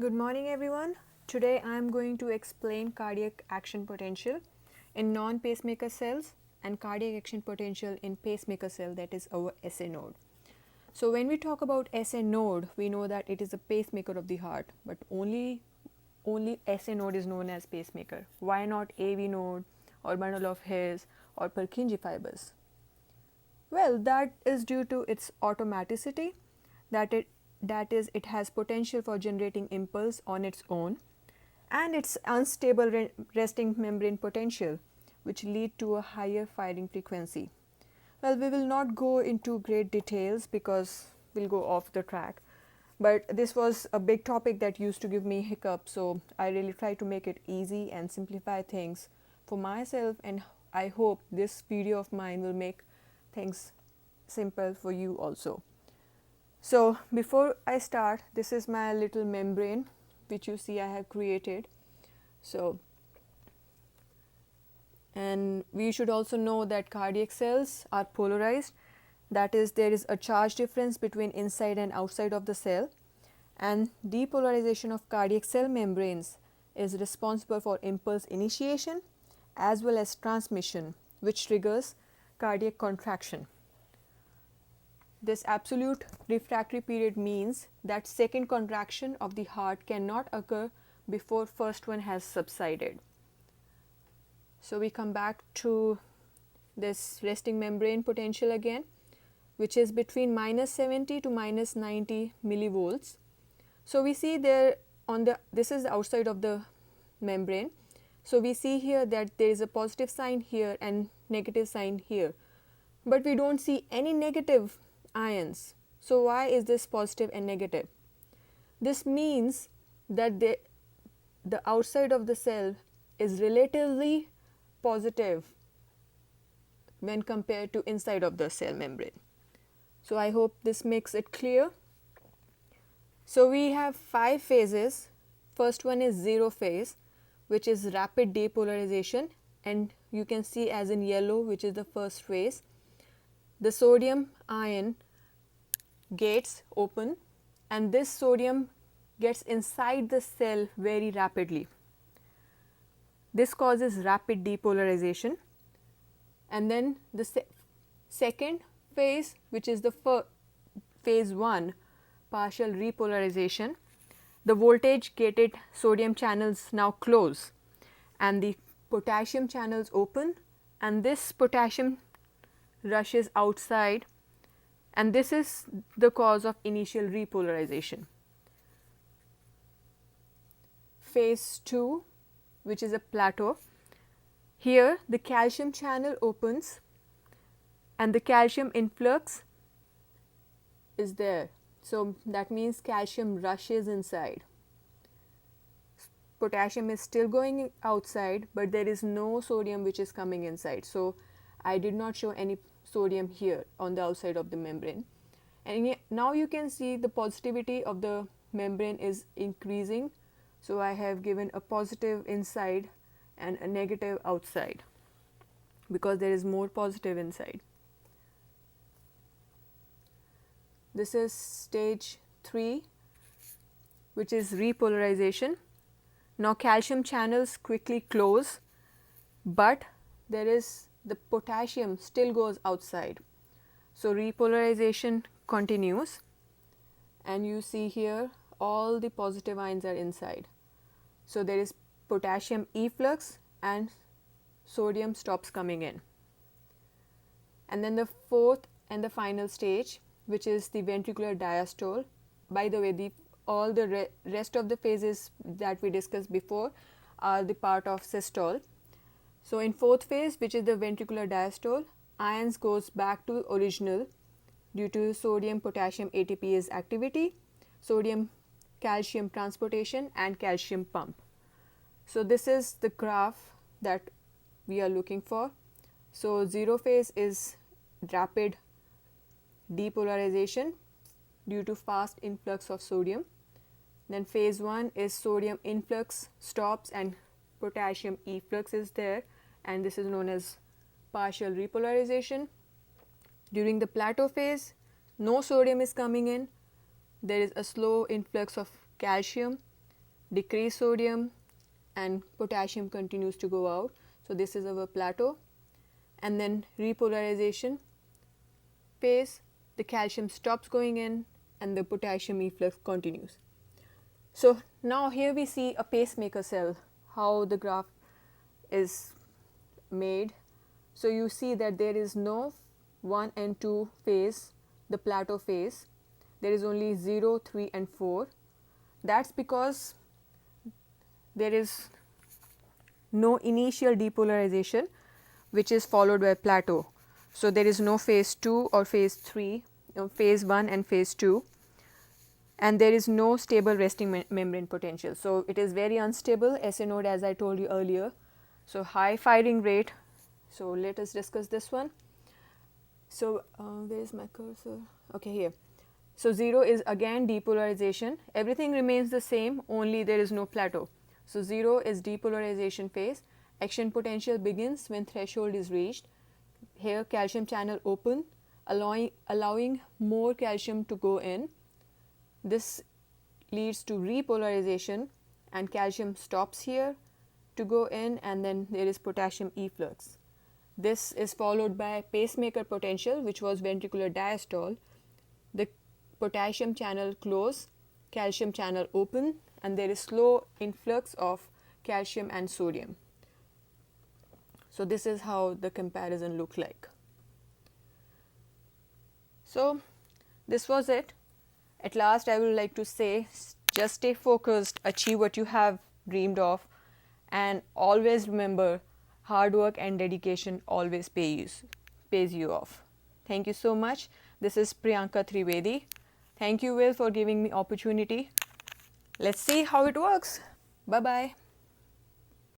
Good morning, everyone. Today I am going to explain cardiac action potential in non-pacemaker cells and cardiac action potential in pacemaker cell, that is our SA node. So when we talk about SA node, we know that it is a pacemaker of the heart, but only SA node is known as pacemaker. Why not AV node or bundle of hairs or Purkinje fibers? Well, that is due to its automaticity, that is it has potential for generating impulse on its own, and its unstable resting membrane potential, which lead to a higher firing frequency. Well, we will not go into great details because we'll go off the track. But this was a big topic that used to give me hiccup, so I really try to make it easy and simplify things for myself, and I hope this video of mine will make things simple for you also. So before I start, this is my little membrane which you see I have created. So, and we should also know that cardiac cells are polarized, that is, there is a charge difference between inside and outside of the cell, and depolarization of cardiac cell membranes is responsible for impulse initiation as well as transmission, which triggers cardiac contraction. This absolute refractory period means that second contraction of the heart cannot occur before first one has subsided. So we come back to this resting membrane potential again, which is between minus 70 to minus 90 millivolts. So we see there on the, this is the outside of the membrane. So we see here that there is a positive sign here and negative sign here, but we don't see any negative ions. So why is this positive and negative? This means that the outside of the cell is relatively positive when compared to inside of the cell membrane. So I hope this makes it clear. So we have 5 phases. First one is zero phase, which is rapid depolarization, and you can see as in yellow, which is the first phase. The sodium ion gates open, and this sodium gets inside the cell very rapidly. This causes rapid depolarization. And then the second phase, which is the phase 1, partial repolarization, the voltage gated sodium channels now close and the potassium channels open, and this potassium rushes outside, and this is the cause of initial repolarization. Phase 2, which is a plateau, here the calcium channel opens and the calcium influx is there. So that means calcium rushes inside. Potassium is still going outside, but there is no sodium which is coming inside. So I did not show any sodium here on the outside of the membrane. And now you can see the positivity of the membrane is increasing. So I have given a positive inside and a negative outside because there is more positive inside. This is stage 3, which is repolarization. Now calcium channels quickly close, but there is the potassium still goes outside. So repolarization continues, and you see here all the positive ions are inside. So there is potassium efflux and sodium stops coming in. And then the fourth and the final stage, which is the ventricular diastole. By the way, all the rest of the phases that we discussed before are the part of systole. So in fourth phase, which is the ventricular diastole, ions goes back to original due to sodium potassium ATPase activity, sodium calcium transportation, and calcium pump. So this is the graph that we are looking for. So zero phase is rapid depolarization due to fast influx of sodium. Then phase 1 is sodium influx stops and potassium efflux is there, and this is known as partial repolarization. During the plateau phase, no sodium is coming in, there is a slow influx of calcium, decrease sodium, and potassium continues to go out. So this is our plateau, and then repolarization phase, the calcium stops going in and the potassium efflux continues. So now here we see a pacemaker cell, how the graph is made. So you see that there is no 1 and 2 phase, the plateau phase. There is only 0, 3 and 4. That's because there is no initial depolarization which is followed by plateau. So there is no phase 2 or phase 3, phase 1 and phase 2, and there is no stable resting membrane potential. So it is very unstable SA node, as I told you earlier. So high firing rate. So let us discuss this one. So where is my cursor? Okay, here. So 0 is again depolarization. Everything remains the same, only there is no plateau. So 0 is depolarization phase. Action potential begins when threshold is reached. Here calcium channel open, allowing more calcium to go in. This leads to repolarization and calcium stops here to go in, and then there is potassium efflux. This is followed by pacemaker potential, which was ventricular diastole. The potassium channel close, calcium channel open, and there is slow influx of calcium and sodium. So this is how the comparison looked like. So this was it. At last I would like to say, just stay focused, achieve what you have dreamed of, and always remember, hard work and dedication always pays you off. Thank you so much. This is Priyanka Trivedi. Thank you, Will, for giving me opportunity. Let's see how it works. Bye-bye.